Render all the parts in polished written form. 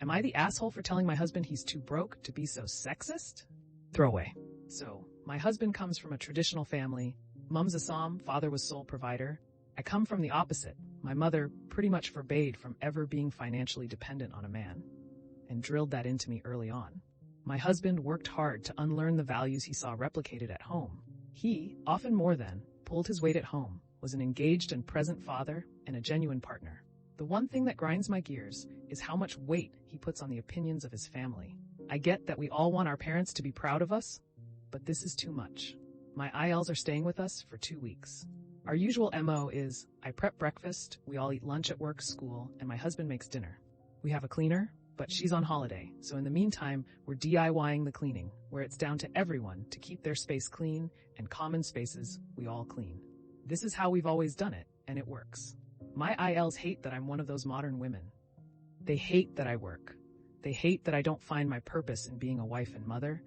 Am I the asshole for telling my husband he's too broke to be so sexist? Throwaway. So, my husband comes from a traditional family. Mum's Assam, father was sole provider. I come from the opposite. My mother pretty much forbade from ever being financially dependent on a man, and drilled that into me early on. My husband worked hard to unlearn the values he saw replicated at home. He, often more than, pulled his weight at home, was an engaged and present father and a genuine partner. The one thing that grinds my gears is how much weight he puts on the opinions of his family. I get that we all want our parents to be proud of us, but this is too much. My ILs are staying with us for 2 weeks. Our usual MO is, I prep breakfast, we all eat lunch at work, school, and my husband makes dinner. We have a cleaner, but she's on holiday, so in the meantime, we're DIYing the cleaning, where it's down to everyone to keep their space clean, and common spaces we all clean. This is how we've always done it, and it works. My ILs hate that I'm one of those modern women. They hate that I work. They hate that I don't find my purpose in being a wife and mother,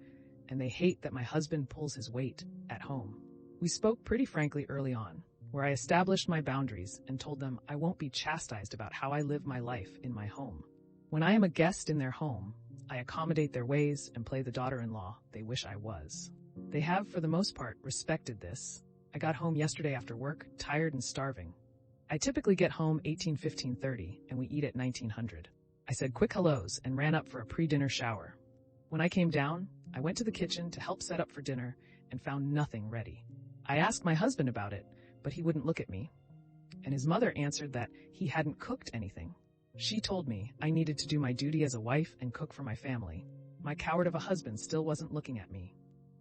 and they hate that my husband pulls his weight at home. We spoke pretty frankly early on, where I established my boundaries and told them I won't be chastised about how I live my life in my home. When I am a guest in their home, I accommodate their ways and play the daughter-in-law they wish I was. They have, for the most part, respected this. I got home yesterday after work, tired and starving. I typically get home 18:15:30, and we eat at 1900. I said quick hellos and ran up for a pre-dinner shower. When I came down, I went to the kitchen to help set up for dinner and found nothing ready. I asked my husband about it, but he wouldn't look at me. And his mother answered that he hadn't cooked anything. She told me I needed to do my duty as a wife and cook for my family. My coward of a husband still wasn't looking at me.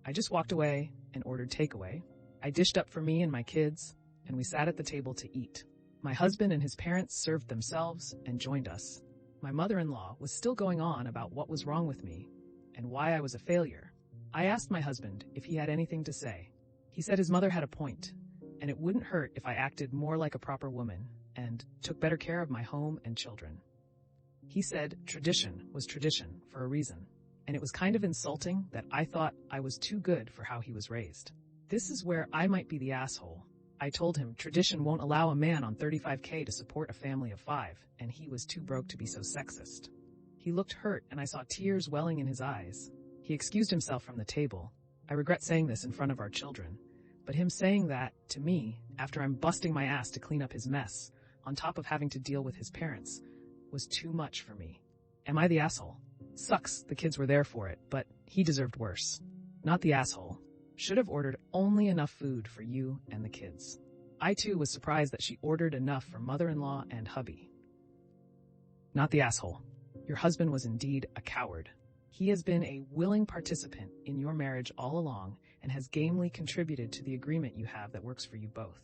I just walked away and ordered takeaway. I dished up for me and my kids, and we sat at the table to eat. My husband and his parents served themselves and joined us. My mother-in-law was still going on about what was wrong with me and why I was a failure. I asked my husband if he had anything to say. He said his mother had a point, and it wouldn't hurt if I acted more like a proper woman and took better care of my home and children. He said tradition was tradition for a reason, and it was kind of insulting that I thought I was too good for how he was raised. This is where I might be the asshole. I told him tradition won't allow a man on $35K to support a family of 5, and he was too broke to be so sexist. He looked hurt, and I saw tears welling in his eyes. He excused himself from the table. I regret saying this in front of our children, but him saying that to me, after I'm busting my ass to clean up his mess, on top of having to deal with his parents, was too much for me. Am I the asshole? Sucks, the kids were there for it, but he deserved worse. Not the asshole. Should have ordered only enough food for you and the kids. I too was surprised that she ordered enough for mother-in-law and hubby. Not the asshole. Your husband was indeed a coward. He has been a willing participant in your marriage all along and has gamely contributed to the agreement you have that works for you both.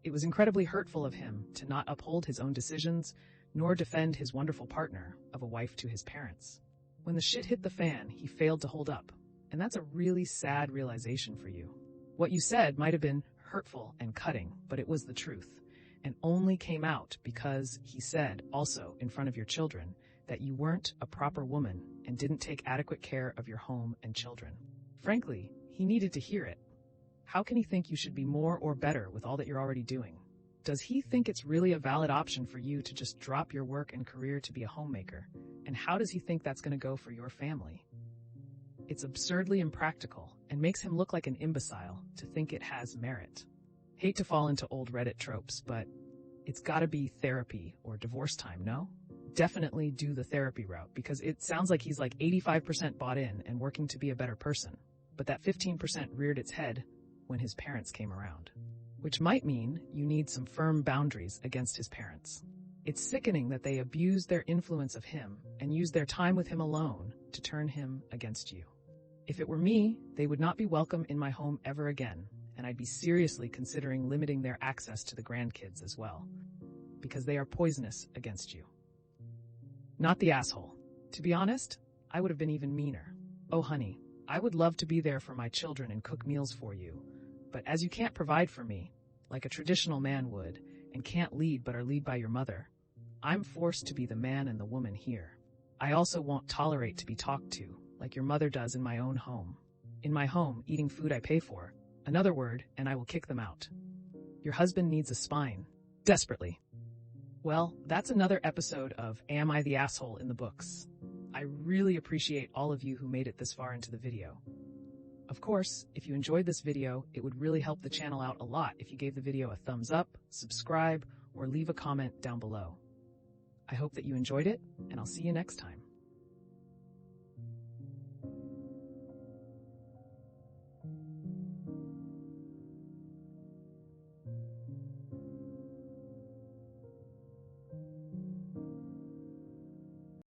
It was incredibly hurtful of him to not uphold his own decisions, nor defend his wonderful partner of a wife to his parents. When the shit hit the fan, he failed to hold up. And that's a really sad realization for you. What you said might have been hurtful and cutting, but it was the truth, and only came out because he said, also in front of your children, that you weren't a proper woman and didn't take adequate care of your home and children. Frankly, he needed to hear it. How can he think you should be more or better with all that you're already doing? Does he think it's really a valid option for you to just drop your work and career to be a homemaker? And how does he think that's going to go for your family? It's absurdly impractical and makes him look like an imbecile to think it has merit. Hate to fall into old Reddit tropes, but it's gotta be therapy or divorce time, no? Definitely do the therapy route, because it sounds like he's like 85% bought in and working to be a better person, but that 15% reared its head when his parents came around. Which might mean you need some firm boundaries against his parents. It's sickening that they abuse their influence of him and use their time with him alone to turn him against you. If it were me, they would not be welcome in my home ever again, and I'd be seriously considering limiting their access to the grandkids as well, because they are poisonous against you. Not the asshole. To be honest, I would have been even meaner. Oh honey, I would love to be there for my children and cook meals for you, but as you can't provide for me, like a traditional man would, and can't lead but are led by your mother, I'm forced to be the man and the woman here. I also won't tolerate to be talked to, like your mother does in my own home. In my home, eating food I pay for. Another word, and I will kick them out. Your husband needs a spine. Desperately. Well, that's another episode of Am I the Asshole in the books. I really appreciate all of you who made it this far into the video. Of course, if you enjoyed this video, it would really help the channel out a lot if you gave the video a thumbs up, subscribe, or leave a comment down below. I hope that you enjoyed it, and I'll see you next time.